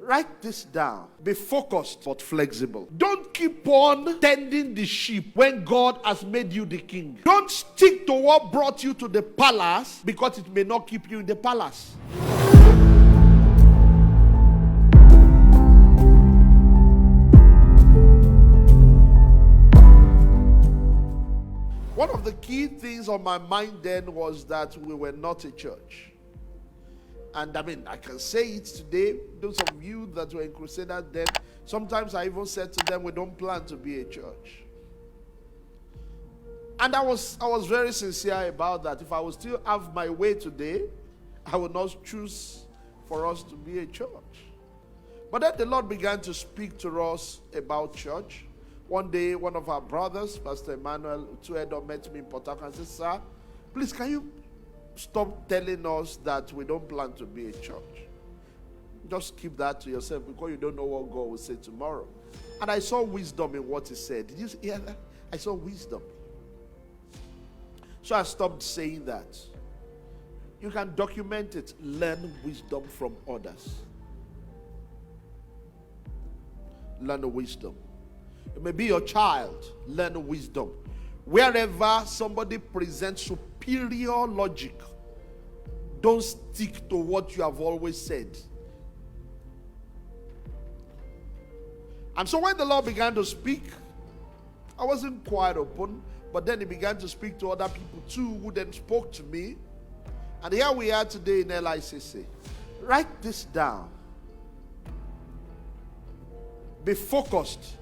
Write this down. Be focused but flexible. Don't keep on tending the sheep when God has made you the king. Don't stick to what brought you to the palace because it may not keep you in the palace. One of the key things on my mind then was that we were not a church. And I can say it today. Those of you that were in Crusader then, sometimes I even said to them, we don't plan to be a church. And I was very sincere about that. If I would still have my way today, I would not choose for us to be a church. But then the Lord began to speak to us about church. One day, one of our brothers, Pastor Emmanuel Utuedo, met me in Port Harcourt and said, sir, please, can you stop telling us that we don't plan to be a church? Just keep that to yourself because you don't know what God will say tomorrow. And I saw wisdom in what he said. Did you hear that? I saw wisdom. So I stopped saying that. You can document it. Learn wisdom from others. Learn wisdom. It may be your child. Learn wisdom. Wherever somebody presents superior logic, don't stick to what you have always said. And so when the Lord began to speak, I wasn't quite open, but then he began to speak to other people too, who then spoke to me. And here we are today in Licc. Write this down. Be focused,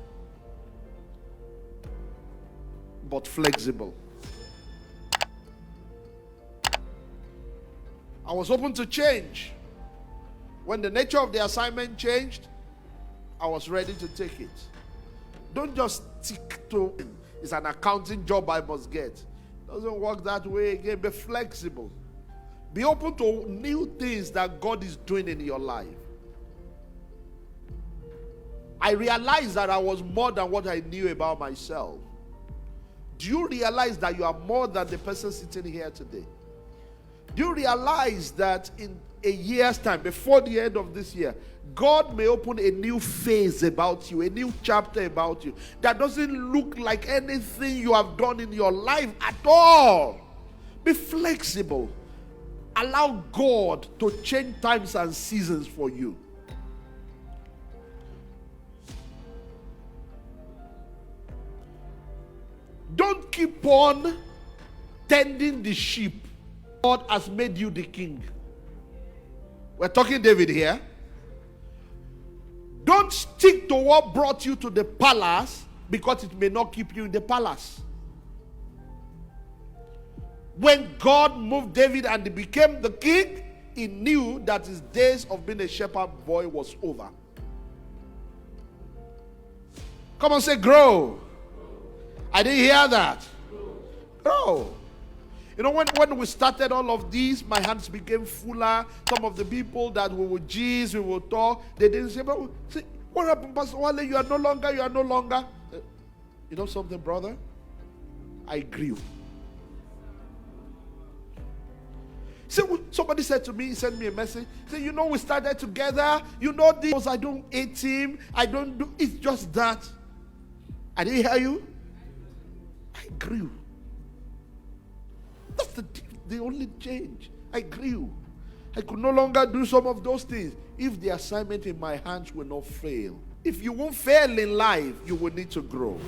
but flexible. I was open to change. When the nature of the assignment changed, I was ready to take it. Don't just stick to it. It's an accounting job I must get. It doesn't work that way again. Be flexible. Be open to new things that God is doing in your life. I realized that I was more than what I knew about myself. Do you realize that you are more than the person sitting here today? Do you realize that in a year's time, before the end of this year, God may open a new phase about you, a new chapter about you, that doesn't look like anything you have done in your life at all. Be flexible. Allow God to change times and seasons for you. Don't keep on tending the sheep. God has made you the king. We're talking David here. Don't stick to what brought you to the palace because it may not keep you in the palace. When God moved David and he became the king, he knew that his days of being a shepherd boy was over. Come on, say grow. I didn't hear that. Grow. You know, when we started all of these, my hands became fuller. Some of the people that we would gist, we would talk, they didn't say, but say, what happened, Pastor Wale? You are no longer. You know something, brother? I grew. So somebody said to me, he sent me a message, say, you know, we started together. You know this, I don't hate him. I don't do, it's just that. I didn't hear you. I grew. That's the only change. I grew. I could no longer do some of those things if the assignment in my hands will not fail. If you won't fail in life, you will need to grow.